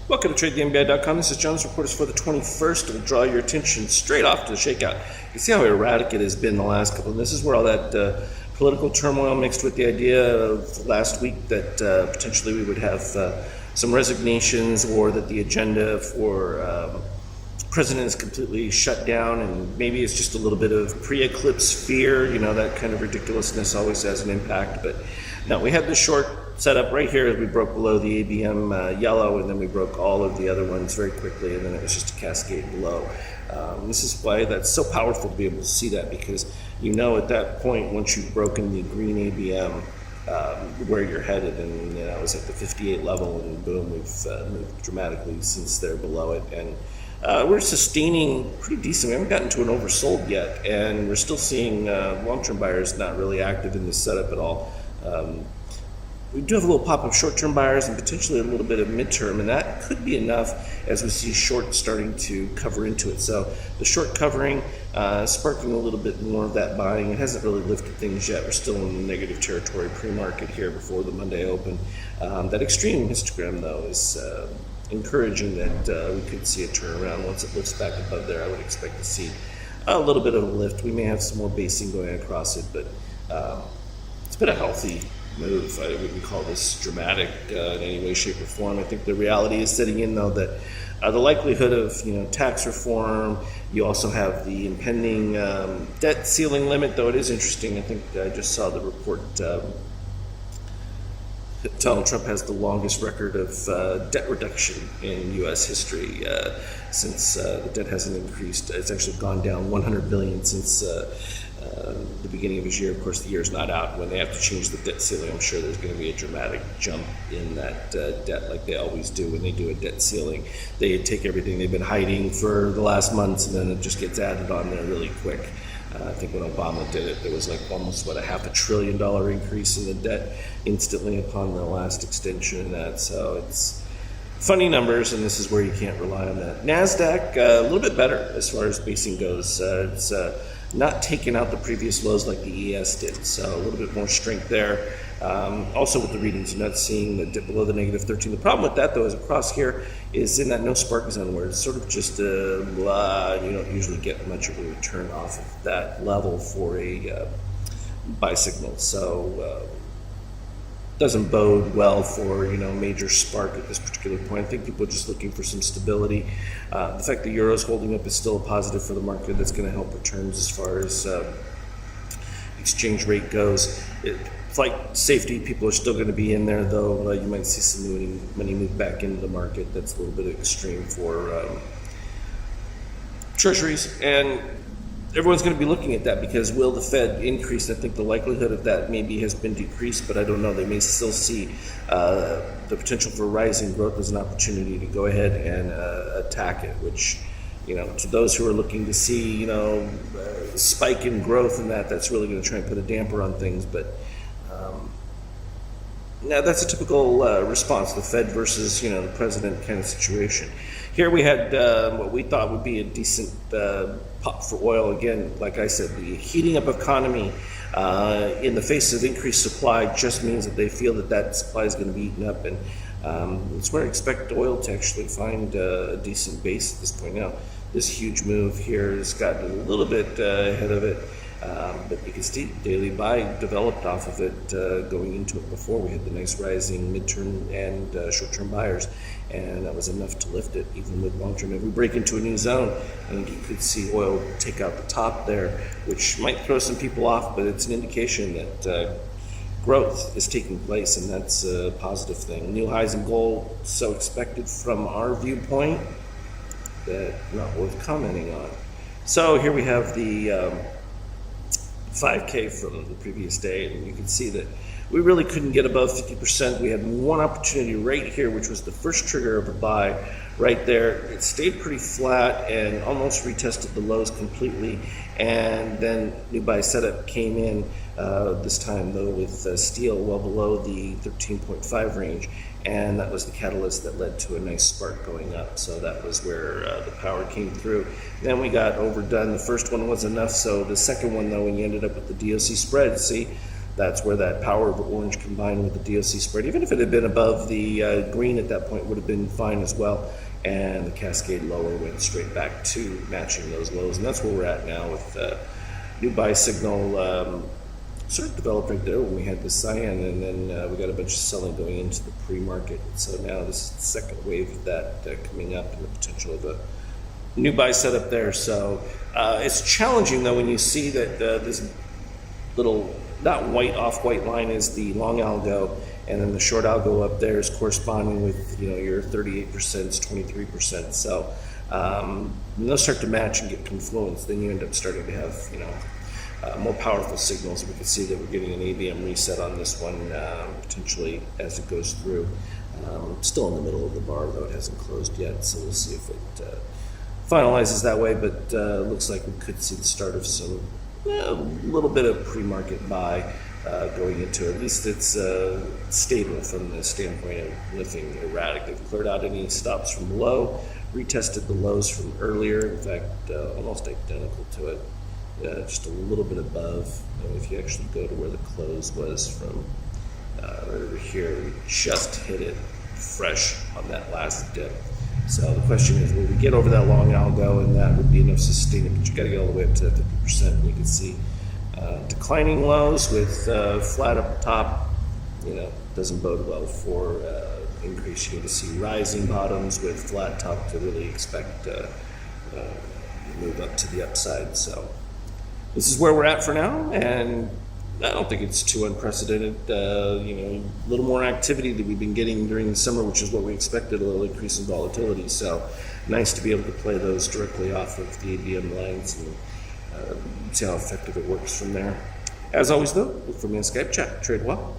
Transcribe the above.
Welcome to TradeTheMBI.com. This is John's Reporters for the 21st. We'll draw your attention straight off to the shakeout. You see how erratic it has been the last couple. And this is where all that political turmoil mixed with the idea of last week that potentially we would have some resignations, or that the agenda for president is completely shut down, and maybe it's just a little bit of pre-eclipse fear. You know, that kind of ridiculousness always has an impact. But no, we had this short setup right here as we broke below the ABM yellow, and then we broke all of the other ones very quickly, and then it was just a cascade below. This is why that's so powerful to be able to see that, because you know at that point, once you've broken the green ABM, where you're headed, and you know, it was at the 58 level, and boom, we've moved dramatically since they're below it, and we're sustaining pretty decent. We haven't gotten to an oversold yet, and we're still seeing long-term buyers not really active in this setup at all. We do have a little pop of short-term buyers and potentially a little bit of midterm, and that could be enough as we see short starting to cover into it. So the short covering, sparking a little bit more of that buying. It hasn't really lifted things yet. We're still in negative territory pre-market here before the Monday open. That extreme histogram, though, is encouraging that we could see a turnaround. Once it lifts back above there, I would expect to see a little bit of a lift. We may have some more basing going across it, but it's been a healthy move. I wouldn't call this dramatic in any way, shape, or form. I think the reality is setting in, though, that the likelihood of tax reform. You also have the impending debt ceiling limit, though it is interesting. I think I just saw the report. Donald Trump has the longest record of debt reduction in U.S. history since the debt hasn't increased. It's actually gone down $100 billion since the beginning of his year. Of course, the year's not out. When they have to change the debt ceiling, I'm sure there's going to be a dramatic jump in that debt, like they always do when they do a debt ceiling. They take everything they've been hiding for the last months, and then it just gets added on there really quick. I think when Obama did it, there was like almost, $500 billion increase in the debt instantly upon the last extension of that. So it's funny numbers, and this is where you can't rely on that. NASDAQ, a little bit better as far as basing goes. It's not taking out the previous lows like the ES did, so a little bit more strength there. Also with the readings, you're not seeing the dip below the negative 13. The problem with that, though, is across here is in that no spark zone, where it's sort of just you don't usually get much of a return off of that level for a buy signal. So doesn't bode well for major spark at this particular point. I think people are just looking for some stability. The fact the euro is holding up is still a positive for the market. That's going to help returns as far as exchange rate goes. Flight safety, people are still going to be in there, though. You might see some money move back into the market. That's a little bit extreme for treasuries, and everyone's going to be looking at that, because will the Fed increase? I think the likelihood of that maybe has been decreased, but I don't know. They may still see the potential for rising growth as an opportunity to go ahead and attack it, which, to those who are looking to see, spike in growth and that's really going to try and put a damper on things. But now that's a typical response, the Fed versus, the president kind of situation. Here we had what we thought would be a decent pop for oil. Again, like I said, the heating up economy in the face of increased supply just means that they feel that supply is going to be eaten up, and it's where I expect oil to actually find a decent base at this point. Now, this huge move here has gotten a little bit ahead of it, but you can see daily buy developed off of it going into it before. We had the nice rising midterm and short-term buyers, and that was enough to lift it, even with long-term. If we break into a new zone, I think you could see oil take out the top there, which might throw some people off, but it's an indication that growth is taking place, and that's a positive thing. New highs in gold, so expected from our viewpoint, that not worth commenting on. So here we have the 5K from the previous day, and you can see that we really couldn't get above 50%. We had one opportunity right here, which was the first trigger of a buy right there. It stayed pretty flat and almost retested the lows completely, and then new buy setup came in, this time though with steel well below the 13.5 range, and that was the catalyst that led to a nice spark going up. So that was where the power came through. Then we got overdone. The first one was enough, so the second one, though, when you ended up with the DOC spread, see, That's where that power of orange combined with the DOC spread, even if it had been above the green at that point, would have been fine as well. And the Cascade lower went straight back to matching those lows. And that's where we're at now with new buy signal sort of developed right there when we had the cyan, and then we got a bunch of selling going into the pre-market. So now this is the second wave of that coming up, and the potential of a new buy setup there. So it's challenging though when you see that this little not white off-white line is the long algo, and then the short algo up there is corresponding with your 38%, 23%. So when those start to match and get confluence, then you end up starting to have more powerful signals. We can see that we're getting an ABM reset on this one potentially as it goes through. Still in the middle of the bar, though it hasn't closed yet, so we'll see if it finalizes that way. But looks like we could see the start of some a little bit of pre-market buy going into it. At least it's stable from the standpoint of lifting erratic. They've cleared out any stops from below, retested the lows from earlier, in fact almost identical to it. Just a little bit above. If you actually go to where the close was from right over here, we just hit it fresh on that last dip. So the question is, will we get over that long algo, and that would be enough sustain it, but you got to get all the way up to 50%. And you can see declining lows with flat up top, doesn't bode well for increase. You get to see rising bottoms with flat top to really expect move up to the upside. So this is where we're at for now, and I don't think it's too unprecedented. A little more activity that we've been getting during the summer, which is what we expected, a little increase in volatility. So nice to be able to play those directly off of the ABM lines and see how effective it works from there. As always, though, look for me on Skype chat. Trade well.